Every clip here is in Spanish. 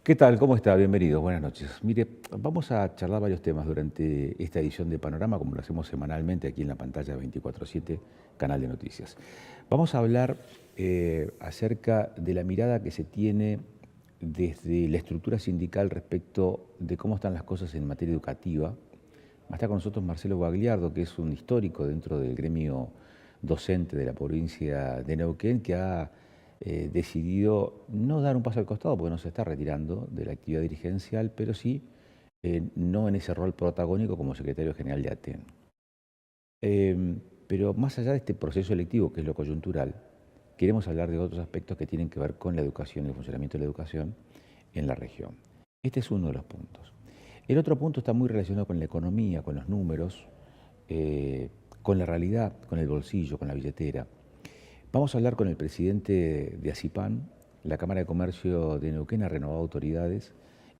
¿Qué tal? ¿Cómo está? Bienvenidos, buenas noches. Mire, vamos a charlar varios temas durante esta edición de Panorama, como lo hacemos semanalmente aquí en la pantalla 24/7, canal de noticias. Vamos a hablar acerca de la mirada que se tiene desde la estructura sindical respecto de cómo están las cosas en materia educativa. Está con nosotros Marcelo Bagliardo, que es un histórico dentro del gremio docente de la provincia de Neuquén, que ha decidido no dar un paso al costado porque no se está retirando de la actividad dirigencial, pero sí no en ese rol protagónico como secretario general de ATEN. Pero más allá de este proceso electivo, que es lo coyuntural, queremos hablar de otros aspectos que tienen que ver con la educación y el funcionamiento de la educación en la región. Este es uno de los puntos. El otro punto está muy relacionado con la economía, con los números, con la realidad, con el bolsillo, con la billetera. Vamos a hablar con el presidente de ACIPAN. La Cámara de Comercio de Neuquén ha renovado autoridades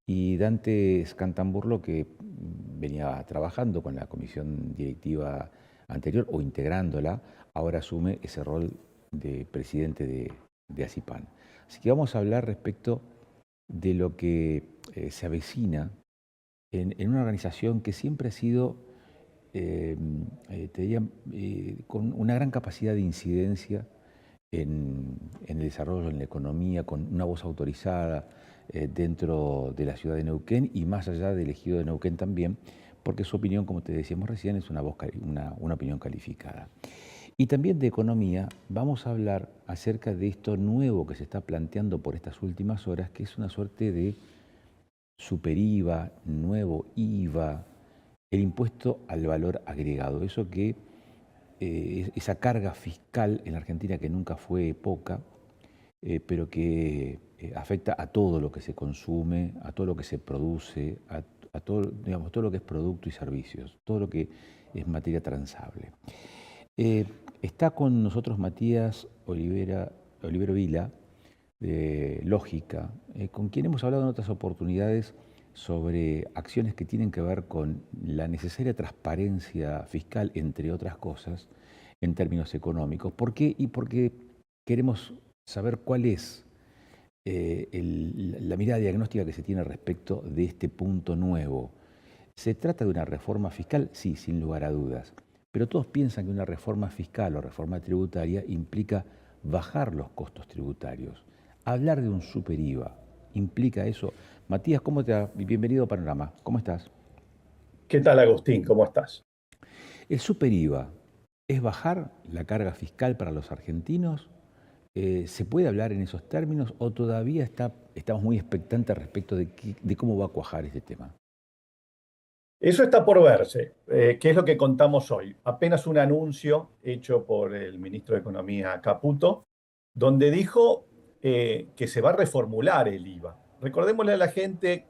y Dante Scantamburlo, que venía trabajando con la comisión directiva anterior o integrándola, ahora asume ese rol de presidente de ACIPAN. Así que vamos a hablar respecto de lo que se avecina en una organización que siempre ha sido, te diría, con una gran capacidad de incidencia en el desarrollo, en la economía, con una voz autorizada dentro de la ciudad de Neuquén y más allá del ejido de Neuquén también, porque su opinión, como te decíamos recién, es una opinión calificada. Y también de economía vamos a hablar acerca de esto nuevo que se está planteando por estas últimas horas, que es una suerte de superiva, nuevo IVA, el impuesto al valor agregado, eso que esa carga fiscal en la Argentina que nunca fue poca, pero que afecta a todo lo que se consume, a todo lo que se produce, a todo, digamos, todo lo que es producto y servicios, todo lo que es materia transable. Eh, Está con nosotros Matías Olivero Vila, de Lógica, con quien hemos hablado en otras oportunidades sobre acciones que tienen que ver con la necesaria transparencia fiscal, entre otras cosas, en términos económicos. ¿Por qué? Y porque queremos saber cuál es la mirada diagnóstica que se tiene respecto de este punto nuevo. ¿Se trata de una reforma fiscal? Sí, sin lugar a dudas. Pero todos piensan que una reforma fiscal o reforma tributaria implica bajar los costos tributarios. Hablar de un super IVA implica eso. Matías, ¿cómo te va? Bienvenido a Panorama. ¿Cómo estás? ¿Qué tal, Agustín? ¿Cómo estás? ¿El super IVA es bajar la carga fiscal para los argentinos? ¿Se puede hablar en esos términos o todavía estamos muy expectantes respecto de cómo va a cuajar este tema? Eso está por verse. ¿Qué es lo que contamos hoy? Apenas un anuncio hecho por el ministro de Economía Caputo, donde dijo que se va a reformular el IVA. Recordémosle a la gente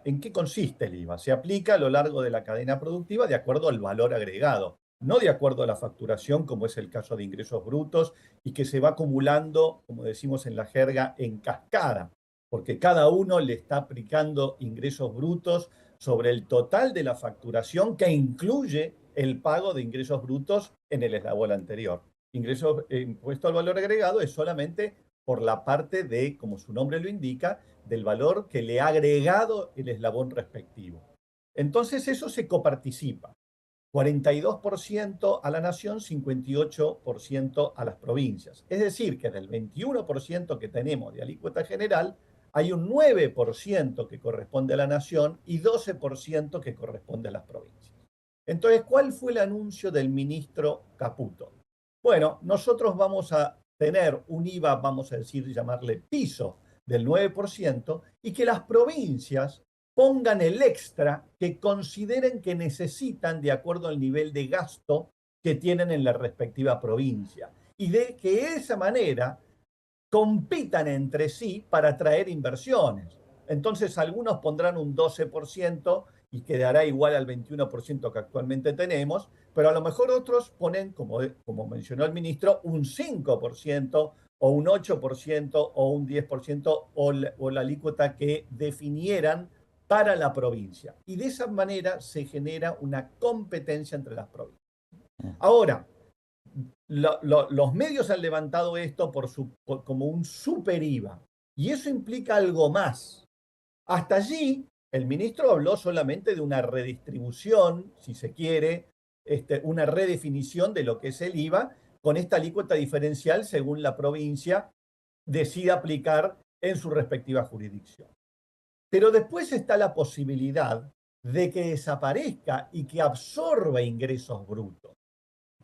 en qué consiste el IVA. Se aplica a lo largo de la cadena productiva de acuerdo al valor agregado, no de acuerdo a la facturación, como es el caso de ingresos brutos, y que se va acumulando, como decimos en la jerga, en cascada, porque cada uno le está aplicando ingresos brutos sobre el total de la facturación que incluye el pago de ingresos brutos en el eslabón anterior. Impuesto al valor agregado es solamente por la parte de, como su nombre lo indica, del valor que le ha agregado el eslabón respectivo. Entonces eso se coparticipa. 42% a la nación, 58% a las provincias. Es decir, que del 21% que tenemos de alícuota general, hay un 9% que corresponde a la nación y 12% que corresponde a las provincias. Entonces, ¿cuál fue el anuncio del ministro Caputo? Bueno, nosotros vamos a tener un IVA, vamos a decir, llamarle piso del 9% y que las provincias pongan el extra que consideren que necesitan de acuerdo al nivel de gasto que tienen en la respectiva provincia. Y de que de esa manera compitan entre sí para atraer inversiones. Entonces algunos pondrán un 12% y quedará igual al 21% que actualmente tenemos, pero a lo mejor otros ponen, como mencionó el ministro, un 5% o un 8% o un 10% o la alícuota que definieran para la provincia. Y de esa manera se genera una competencia entre las provincias. Ahora, los medios han levantado esto como un super IVA. Y eso implica algo más. Hasta allí, el ministro habló solamente de una redistribución, si se quiere, una redefinición de lo que es el IVA, con esta alícuota diferencial según la provincia decida aplicar en su respectiva jurisdicción. Pero después está la posibilidad de que desaparezca y que absorba ingresos brutos.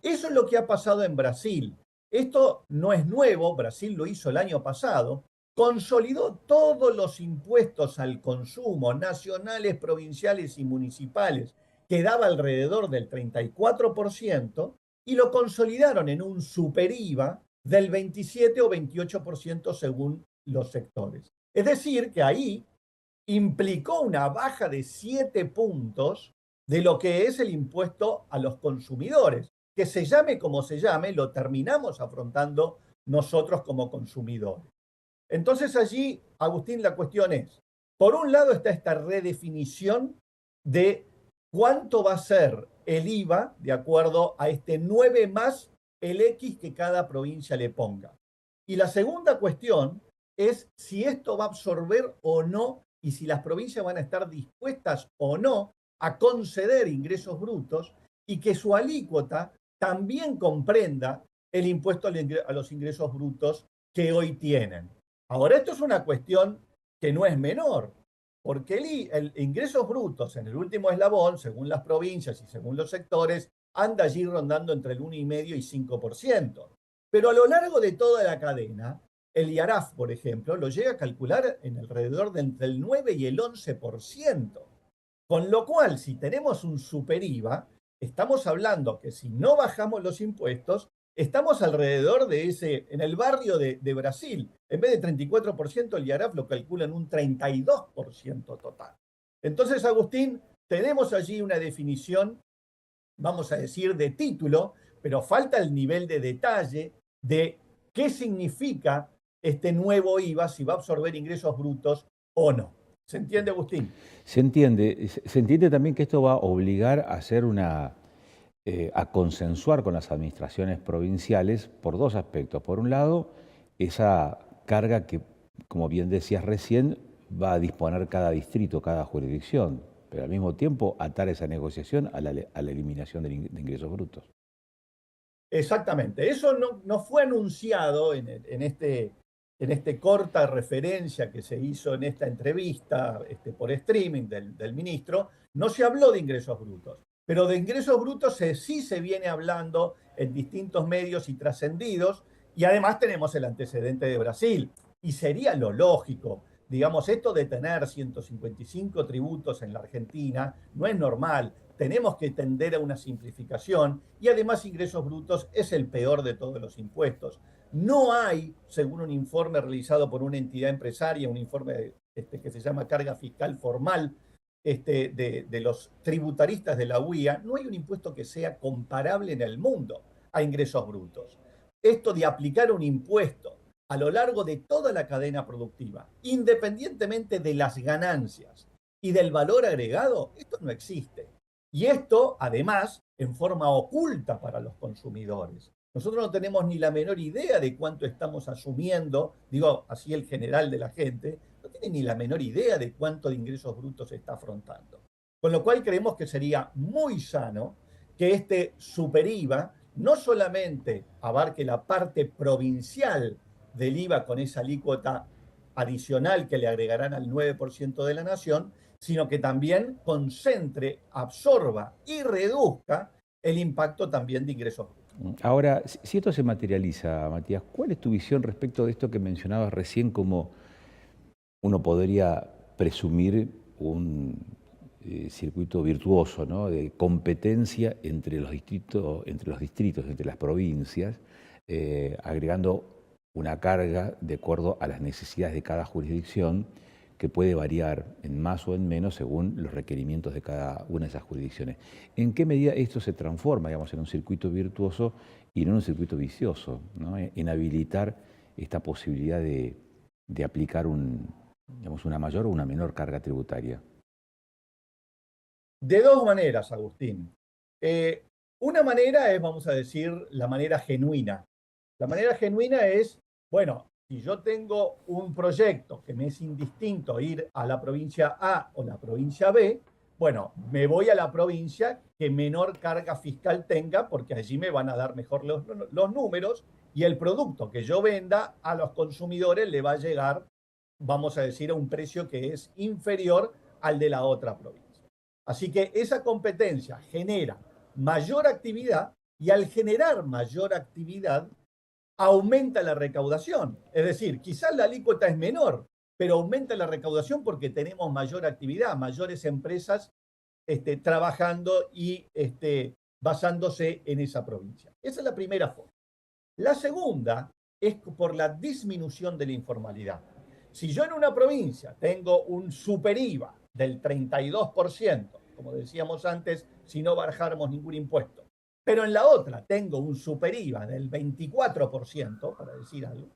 Eso es lo que ha pasado en Brasil. Esto no es nuevo, Brasil lo hizo el año pasado, consolidó todos los impuestos al consumo, nacionales, provinciales y municipales, que daba alrededor del 34%, y lo consolidaron en un super IVA del 27 o 28% según los sectores. Es decir, que ahí implicó una baja de 7 puntos de lo que es el impuesto a los consumidores. Que se llame como se llame, lo terminamos afrontando nosotros como consumidores. Entonces allí, Agustín, la cuestión es, por un lado está esta redefinición de cuánto va a ser el IVA de acuerdo a este 9 más el X que cada provincia le ponga. Y la segunda cuestión es si esto va a absorber o no y si las provincias van a estar dispuestas o no a conceder ingresos brutos y que su alícuota también comprenda el impuesto a los ingresos brutos que hoy tienen. Ahora, esto es una cuestión que no es menor, porque el ingresos brutos en el último eslabón, según las provincias y según los sectores, anda allí rondando entre el 1,5 y 5%. Pero a lo largo de toda la cadena, el IARAF, por ejemplo, lo llega a calcular en alrededor de entre el 9 y el 11%. Con lo cual, si tenemos un super IVA, estamos hablando que si no bajamos los impuestos, estamos alrededor de ese, en el barrio de Brasil. En vez de 34%, el IARAF lo calcula en un 32% total. Entonces, Agustín, tenemos allí una definición, vamos a decir, de título, pero falta el nivel de detalle de qué significa este nuevo IVA, si va a absorber ingresos brutos o no. ¿Se entiende, Agustín? Se entiende también que esto va a obligar a hacer a consensuar con las administraciones provinciales por dos aspectos. Por un lado, esa carga que, como bien decías recién, va a disponer cada distrito, cada jurisdicción, pero al mismo tiempo atar esa negociación a la eliminación de ingresos brutos. Exactamente. Eso no fue anunciado en este corta referencia que se hizo en esta entrevista por streaming del ministro. No se habló de ingresos brutos, pero de ingresos brutos sí se viene hablando en distintos medios y trascendidos, y además tenemos el antecedente de Brasil. Y sería lo lógico. Digamos, esto de tener 155 tributos en la Argentina no es normal. Tenemos que tender a una simplificación y además ingresos brutos es el peor de todos los impuestos. No hay, según un informe realizado por una entidad empresaria, un informe que se llama Carga Fiscal Formal, de los tributaristas de la UIA, no hay un impuesto que sea comparable en el mundo a ingresos brutos. Esto de aplicar un impuesto a lo largo de toda la cadena productiva, independientemente de las ganancias y del valor agregado, esto no existe. Y esto, además, en forma oculta para los consumidores. Nosotros no tenemos ni la menor idea de cuánto estamos asumiendo, digo así el general de la gente, no tiene ni la menor idea de cuánto de ingresos brutos se está afrontando. Con lo cual creemos que sería muy sano que este super IVA no solamente abarque la parte provincial del IVA con esa alícuota adicional que le agregarán al 9% de la nación, sino que también concentre, absorba y reduzca el impacto también de ingresos brutos. Ahora, si esto se materializa, Matías, ¿cuál es tu visión respecto de esto que mencionabas recién como uno podría presumir un circuito virtuoso, ¿no?, de competencia entre los distritos, entre las provincias, agregando una carga de acuerdo a las necesidades de cada jurisdicción que puede variar en más o en menos según los requerimientos de cada una de esas jurisdicciones. ¿En qué medida esto se transforma, digamos, en un circuito virtuoso y no en un circuito vicioso, ¿no?, en habilitar esta posibilidad de aplicar digamos, una mayor o una menor carga tributaria? De dos maneras, Agustín. Una manera es, vamos a decir, la manera genuina. La manera genuina es, bueno, si yo tengo un proyecto que me es indistinto ir a la provincia A o la provincia B, bueno, me voy a la provincia que menor carga fiscal tenga, porque allí me van a dar mejor los números y el producto que yo venda a los consumidores le va a llegar, vamos a decir, a un precio que es inferior al de la otra provincia. Así que esa competencia genera mayor actividad y al generar mayor actividad aumenta la recaudación. Es decir, quizás la alícuota es menor, pero aumenta la recaudación porque tenemos mayor actividad, mayores empresas trabajando y basándose en esa provincia. Esa es la primera forma. La segunda es por la disminución de la informalidad. Si yo en una provincia tengo un super IVA del 32%, como decíamos antes, si no bajáramos ningún impuesto, pero en la otra tengo un super IVA del 24%, para decir algo,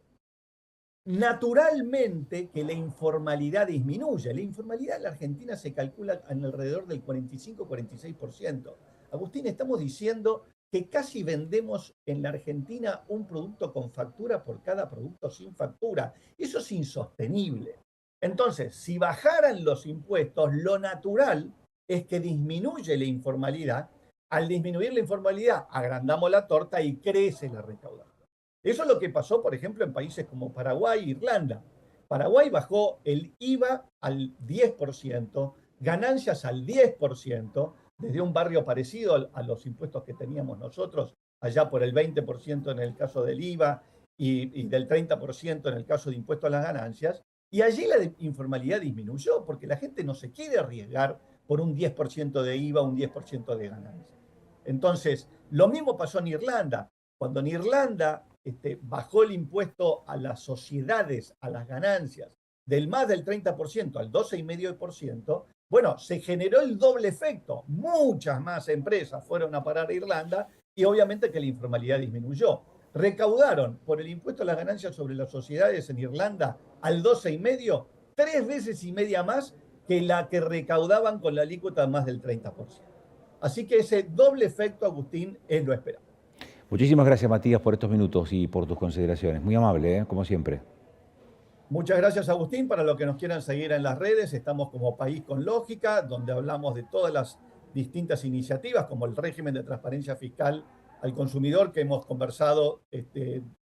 naturalmente que la informalidad disminuye. La informalidad en la Argentina se calcula en alrededor del 45-46%. Agustín, estamos diciendo que casi vendemos en la Argentina un producto con factura por cada producto sin factura. Eso es insostenible. Entonces, si bajaran los impuestos, lo natural es que disminuye la informalidad. Al disminuir la informalidad, agrandamos la torta y crece la recaudación. Eso es lo que pasó, por ejemplo, en países como Paraguay e Irlanda. Paraguay bajó el IVA al 10%, ganancias al 10%, desde un barrio parecido a los impuestos que teníamos nosotros, allá por el 20% en el caso del IVA y del 30% en el caso de impuestos a las ganancias. Y allí la informalidad disminuyó porque la gente no se quiere arriesgar por un 10% de IVA, un 10% de ganancias. Entonces, lo mismo pasó en Irlanda. Cuando en Irlanda bajó el impuesto a las sociedades, a las ganancias, del más del 30% al 12,5%, bueno, se generó el doble efecto. Muchas más empresas fueron a parar a Irlanda y obviamente que la informalidad disminuyó. Recaudaron por el impuesto a las ganancias sobre las sociedades en Irlanda al 12,5%, 3,5 veces más que la que recaudaban con la alícuota más del 30%. Así que ese doble efecto, Agustín, es lo esperado. Muchísimas gracias, Matías, por estos minutos y por tus consideraciones. Muy amable, como siempre. Muchas gracias, Agustín. Para los que nos quieran seguir en las redes, estamos como País con Lógica, donde hablamos de todas las distintas iniciativas, como el régimen de transparencia fiscal al consumidor que hemos conversado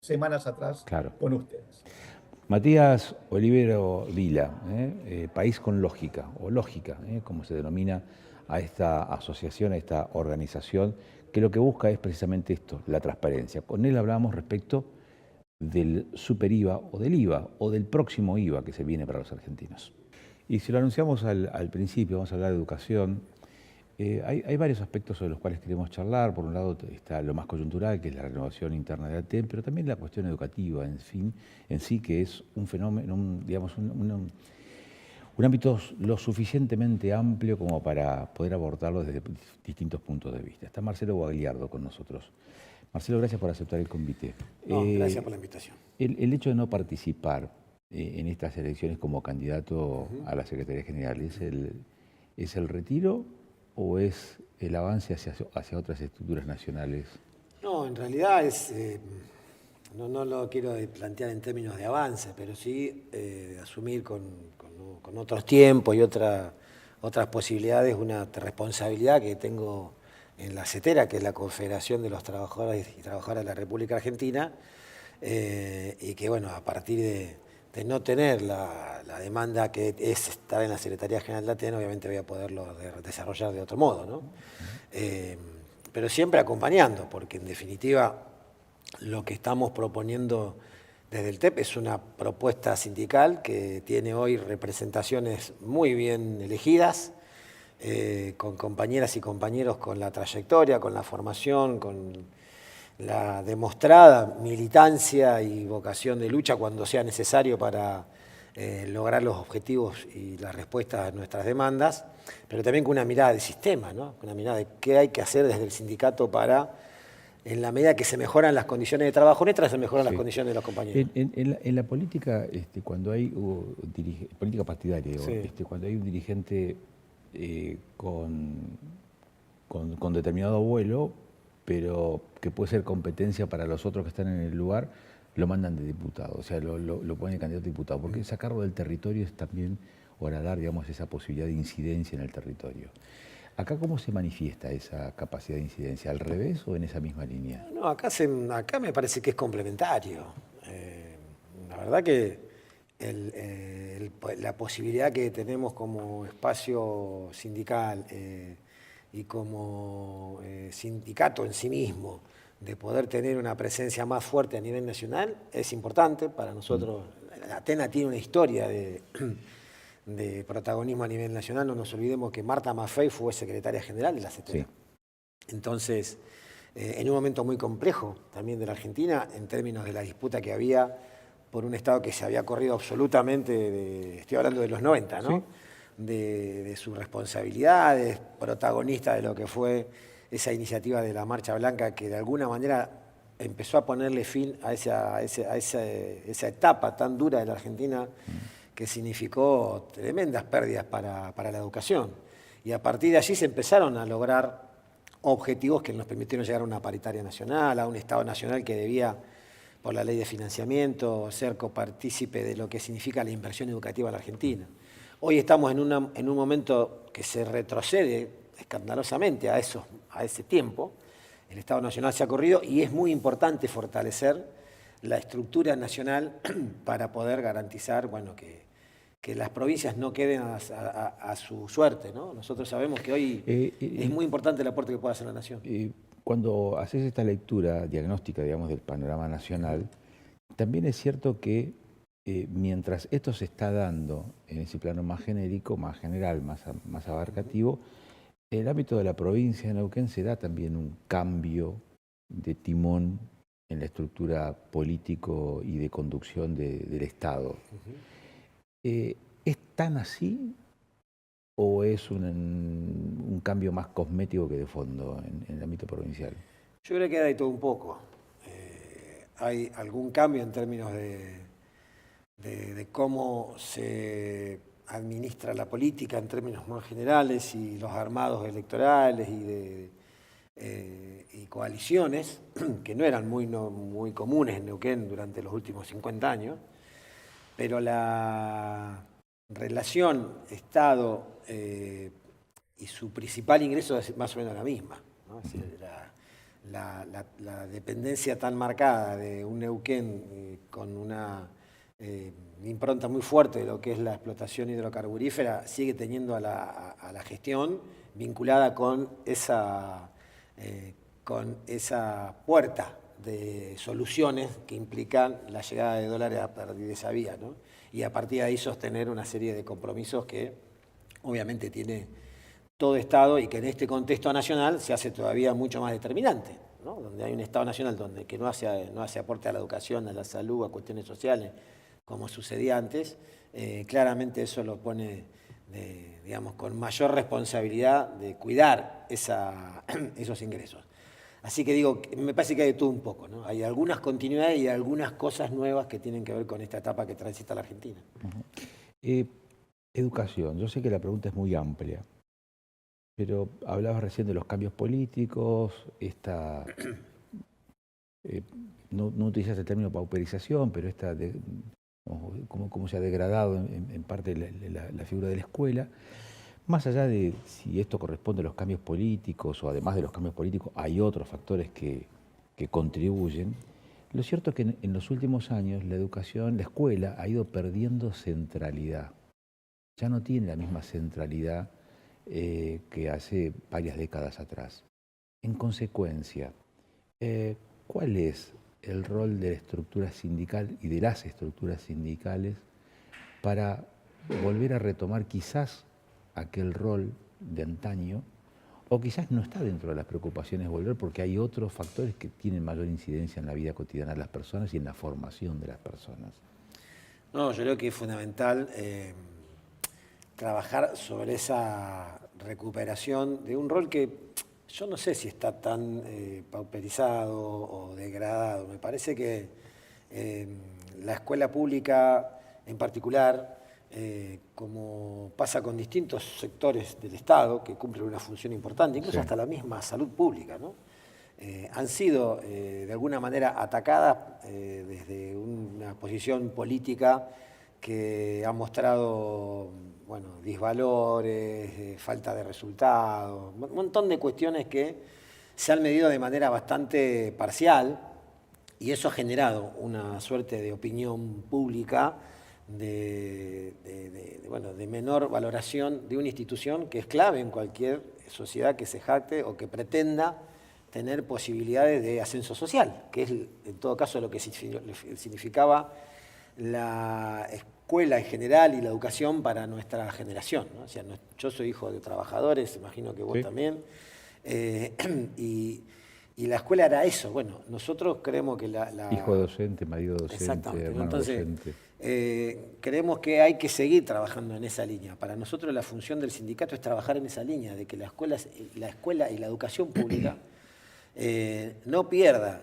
semanas atrás con ustedes. Matías Olivero Vila, País con Lógica, o Lógica, como se denomina a esta asociación, a esta organización, que lo que busca es precisamente esto, la transparencia. Con él hablamos respecto del super IVA o del IVA o del próximo IVA que se viene para los argentinos. Y si lo anunciamos al principio, vamos a hablar de educación. Hay varios aspectos sobre los cuales queremos charlar. Por un lado está lo más coyuntural, que es la renovación interna de ATEM, pero también la cuestión educativa en sí, que es un fenómeno, un ámbito lo suficientemente amplio como para poder abordarlo desde distintos puntos de vista. Está Marcelo Guagliardo con nosotros. Marcelo, gracias por aceptar el convite. No, gracias por la invitación. El hecho de no participar en estas elecciones como candidato a la Secretaría General, ¿es el retiro o es el avance hacia otras estructuras nacionales? No, en realidad no lo quiero plantear en términos de avance, pero sí asumir con otros tiempos y otras posibilidades una responsabilidad que tengo en la CETERA, que es la Confederación de los Trabajadores y Trabajadoras de la República Argentina, y que, bueno, a partir de no tener la demanda que es estar en la Secretaría General de ATEN, obviamente voy a poderlo desarrollar de otro modo, ¿no? Pero siempre acompañando, porque en definitiva lo que estamos proponiendo desde el TEP es una propuesta sindical que tiene hoy representaciones muy bien elegidas, con compañeras y compañeros con la trayectoria, con la formación, con la demostrada militancia y vocación de lucha cuando sea necesario para lograr los objetivos y las respuestas a nuestras demandas, pero también con una mirada de sistema, ¿no? Una mirada de qué hay que hacer desde el sindicato para, en la medida que se mejoran las condiciones de trabajo nuestras, se mejoran las condiciones de los compañeros. En la política, cuando hay política partidaria, cuando hay un dirigente con determinado vuelo, pero que puede ser competencia para los otros que están en el lugar, lo mandan de diputado, o sea, lo ponen de candidato a diputado, porque sacarlo del territorio es también horadar, digamos, esa posibilidad de incidencia en el territorio. ¿Acá cómo se manifiesta esa capacidad de incidencia? ¿Al revés o en esa misma línea? No, acá me parece que es complementario. La verdad que la posibilidad que tenemos como espacio sindical y como sindicato en sí mismo de poder tener una presencia más fuerte a nivel nacional es importante para nosotros. Atena tiene una historia de protagonismo a nivel nacional. No nos olvidemos que Marta Maffei fue secretaria general de la CTA. Sí. Entonces, en un momento muy complejo también de la Argentina, en términos de la disputa que había por un Estado que se había corrido absolutamente, estoy hablando de los 90, ¿no? Sí. De sus responsabilidades, protagonista de lo que fue esa iniciativa de la Marcha Blanca, que de alguna manera empezó a ponerle fin a esa etapa tan dura de la Argentina, que significó tremendas pérdidas para la educación. Y a partir de allí se empezaron a lograr objetivos que nos permitieron llegar a una paritaria nacional, a un Estado nacional que debía, por la ley de financiamiento, ser copartícipe de lo que significa la inversión educativa en la Argentina. Hoy estamos en un momento que se retrocede escandalosamente a ese tiempo. El Estado Nacional se ha corrido y es muy importante fortalecer la estructura nacional para poder garantizar, bueno, que las provincias no queden a su suerte, ¿no? Nosotros sabemos que hoy es muy importante el aporte que puede hacer la nación. Cuando haces esta lectura diagnóstica, digamos, del panorama nacional, también es cierto que mientras esto se está dando en ese plano más genérico, más general, más abarcativo, en el ámbito de la provincia de Neuquén se da también un cambio de timón en la estructura político y de conducción del Estado. ¿Es tan así o es un cambio más cosmético que de fondo en el ámbito provincial? Yo creo que hay de todo un poco. Hay algún cambio en términos de cómo se administra la política en términos más generales y los armados electorales y coaliciones, que no eran muy comunes en Neuquén durante los últimos 50 años, pero la relación Estado y su principal ingreso es más o menos la misma, ¿no? Es decir, la dependencia tan marcada de un Neuquén con una impronta muy fuerte de lo que es la explotación hidrocarburífera sigue teniendo a la gestión vinculada con esa puerta de soluciones que implican la llegada de dólares a partir de esa vía, ¿no? Y a partir de ahí sostener una serie de compromisos que obviamente tiene todo Estado y que en este contexto nacional se hace todavía mucho más determinante, ¿no? Donde hay un Estado nacional que no hace aporte a la educación, a la salud, a cuestiones sociales, como sucedía antes, claramente eso lo pone, digamos, con mayor responsabilidad de cuidar esos ingresos. Así que digo, me parece que hay de todo un poco, ¿no? Hay algunas continuidades y algunas cosas nuevas que tienen que ver con esta etapa que transita la Argentina. Educación, yo sé que la pregunta es muy amplia, pero hablabas recién de los cambios políticos, no utilizas el término pauperización, pero cómo se ha degradado en parte la figura de la escuela. Más allá de si esto corresponde a los cambios políticos o además de los cambios políticos hay otros factores que contribuyen, lo cierto es que en los últimos años la educación, la escuela ha ido perdiendo centralidad. Ya no tiene la misma centralidad que hace varias décadas atrás. En consecuencia, ¿cuál es el rol de la estructura sindical y de las estructuras sindicales para volver a retomar quizás aquel rol de antaño, o quizás no está dentro de las preocupaciones volver porque hay otros factores que tienen mayor incidencia en la vida cotidiana de las personas y en la formación de las personas? No, yo creo que es fundamental trabajar sobre esa recuperación de un rol que yo no sé si está tan pauperizado o degradado. Me parece que la escuela pública en particular, como pasa con distintos sectores del Estado que cumplen una función importante, incluso hasta la misma salud pública, ¿no? han sido de alguna manera atacadas desde una posición política que ha mostrado disvalores, falta de resultados, un montón de cuestiones que se han medido de manera bastante parcial, y eso ha generado una suerte de opinión pública de menor valoración de una institución que es clave en cualquier sociedad que se jacte o que pretenda tener posibilidades de ascenso social, que es en todo caso lo que significaba la escuela en general y la educación para nuestra generación, ¿no? O sea, yo soy hijo de trabajadores, imagino que vos sí. también, y la escuela era eso. Bueno, nosotros creemos que Hijo docente, marido docente, exactamente, ¿no? hermano Entonces, docente. creemos que hay que seguir trabajando en esa línea. Para nosotros la función del sindicato es trabajar en esa línea, de que la escuela y la educación pública no pierda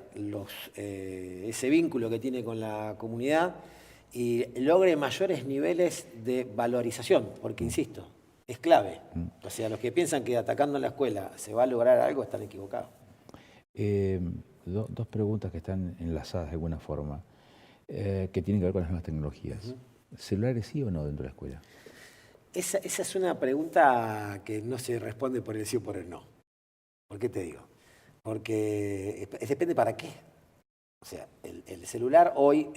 ese vínculo que tiene con la comunidad y logre mayores niveles de valorización, porque insisto, es clave. O sea, los que piensan que atacando a la escuela se va a lograr algo están equivocados. Dos preguntas que están enlazadas de alguna forma, que tienen que ver con las nuevas tecnologías. ¿Celulares sí o no dentro de la escuela? Esa es una pregunta que no se responde por el sí o por el no. ¿Por qué te digo? Porque depende para qué. O sea, el celular hoy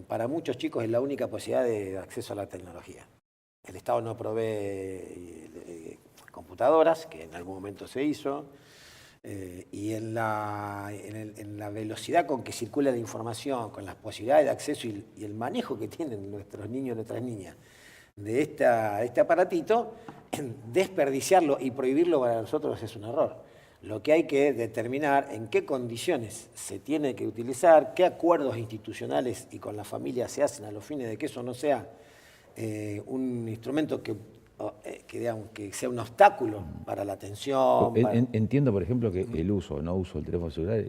para muchos chicos es la única posibilidad de acceso a la tecnología. El Estado no provee computadoras, que en algún momento se hizo, y en la velocidad con que circula la información, con las posibilidades de acceso y el manejo que tienen nuestros niños y nuestras niñas de este aparatito, desperdiciarlo y prohibirlo para nosotros es un error. Lo que hay que determinar en qué condiciones se tiene que utilizar, qué acuerdos institucionales y con la familia se hacen a los fines de que eso no sea un instrumento que sea un obstáculo para la atención. Entiendo, por ejemplo, que el uso o no uso del teléfono celular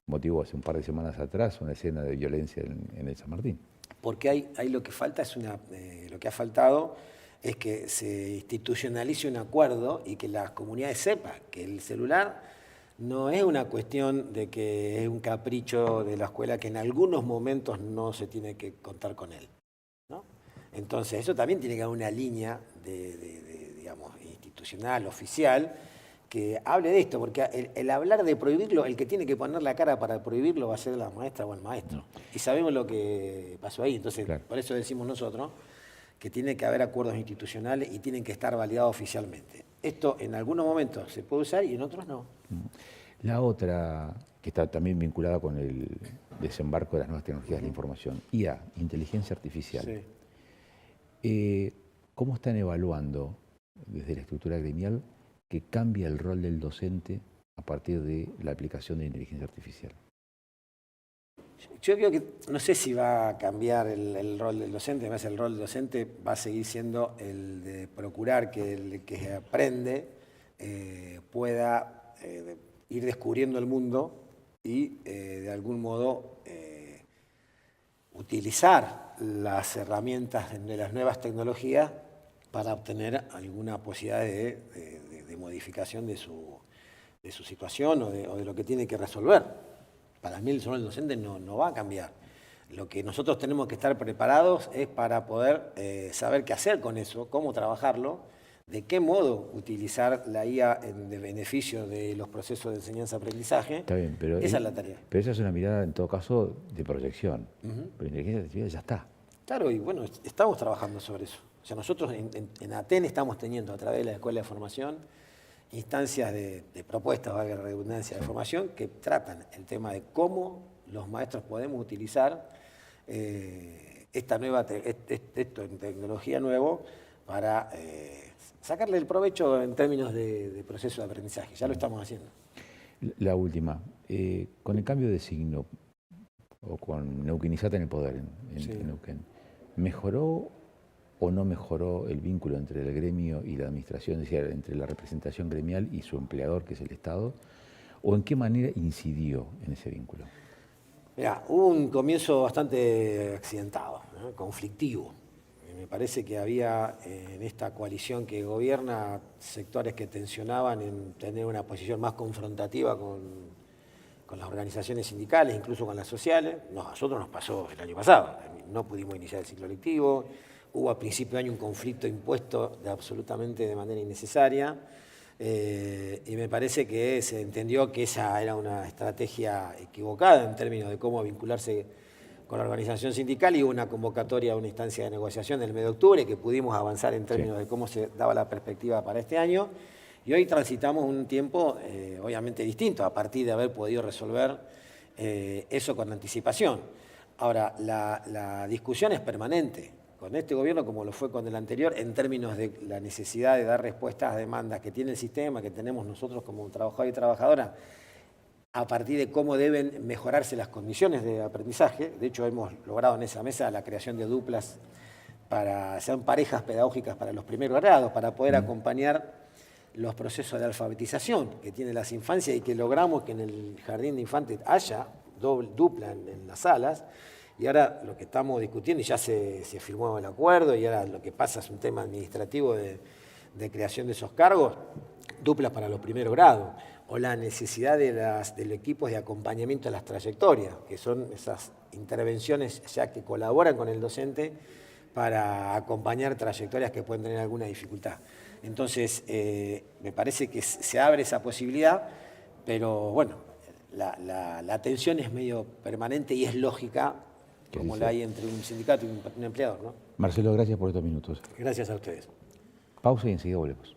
motivó hace un par de semanas atrás una escena de violencia en el San Martín. Porque ahí lo que falta es lo que ha faltado es que se institucionalice un acuerdo y que las comunidades sepan que el celular no es una cuestión de que es un capricho de la escuela, que en algunos momentos no se tiene que contar con él, ¿no? Entonces, eso también tiene que haber una línea digamos, institucional, oficial, que hable de esto, porque el hablar de prohibirlo, el que tiene que poner la cara para prohibirlo va a ser la maestra o el maestro. Y sabemos lo que pasó ahí, entonces claro. Por eso decimos nosotros que tiene que haber acuerdos institucionales y tienen que estar validados oficialmente. Esto en algunos momentos se puede usar y en otros no. La otra, que está también vinculada con el desembarco de las nuevas tecnologías de la información, IA, inteligencia artificial. Sí. ¿Cómo están evaluando desde la estructura gremial que cambia el rol del docente a partir de la aplicación de la inteligencia artificial? Yo creo que, no sé si va a cambiar el rol del docente, además el rol del docente va a seguir siendo el de procurar que el que aprende pueda ir descubriendo el mundo y de algún modo utilizar las herramientas de las nuevas tecnologías para obtener alguna posibilidad de modificación de su situación o de lo que tiene que resolver. Para mí el rol del docente no va a cambiar. Lo que nosotros tenemos que estar preparados es para poder saber qué hacer con eso, cómo trabajarlo, de qué modo utilizar la IA en beneficio de los procesos de enseñanza-aprendizaje. Está bien, pero esa es la tarea. Pero esa es una mirada, en todo caso, de proyección. Pero inteligencia artificial ya está. Claro, y bueno, estamos trabajando sobre eso. O sea, nosotros en ATEN estamos teniendo, a través de la Escuela de Formación, instancias de propuestas, valga la redundancia, de formación, que tratan el tema de cómo los maestros podemos utilizar esta tecnología nuevo para sacarle el provecho en términos de proceso de aprendizaje. Ya lo estamos haciendo. La última, con el cambio de signo, o con Neuquén-Isata en el poder en Neuquén, ¿mejoró o no mejoró el vínculo entre el gremio y la administración, es decir, entre la representación gremial y su empleador, que es el Estado? ¿O en qué manera incidió en ese vínculo? Mirá, hubo un comienzo bastante accidentado, ¿no? Conflictivo. Me parece que había en esta coalición que gobierna sectores que tensionaban en tener una posición más confrontativa con las organizaciones sindicales, incluso con las sociales. A nosotros nos pasó el año pasado, no pudimos iniciar el ciclo lectivo, hubo a principio de año un conflicto impuesto absolutamente de manera innecesaria, y me parece que se entendió que esa era una estrategia equivocada en términos de cómo vincularse con la organización sindical, y hubo una convocatoria a una instancia de negociación del mes de octubre que pudimos avanzar en términos de cómo se daba la perspectiva para este año, y hoy transitamos un tiempo obviamente distinto a partir de haber podido resolver eso con anticipación. Ahora, la discusión es permanente con este gobierno como lo fue con el anterior en términos de la necesidad de dar respuestas a demandas que tiene el sistema, que tenemos nosotros como trabajador y trabajadora, a partir de cómo deben mejorarse las condiciones de aprendizaje. De hecho, hemos logrado en esa mesa la creación de duplas para sean parejas pedagógicas para los primeros grados, para poder acompañar los procesos de alfabetización que tienen las infancias, y que logramos que en el jardín de infantes haya dupla en las salas. Y ahora lo que estamos discutiendo, y ya se firmó el acuerdo, y ahora lo que pasa es un tema administrativo de creación de esos cargos, duplas para los primeros grados, o la necesidad de los equipos de acompañamiento de las trayectorias, que son esas intervenciones ya que colaboran con el docente para acompañar trayectorias que pueden tener alguna dificultad. Entonces, me parece que se abre esa posibilidad, pero bueno, la tensión es medio permanente y es lógica, como la hay entre un sindicato y un empleador, ¿no? Marcelo, gracias por estos minutos. Gracias a ustedes. Pausa y enseguida volvemos.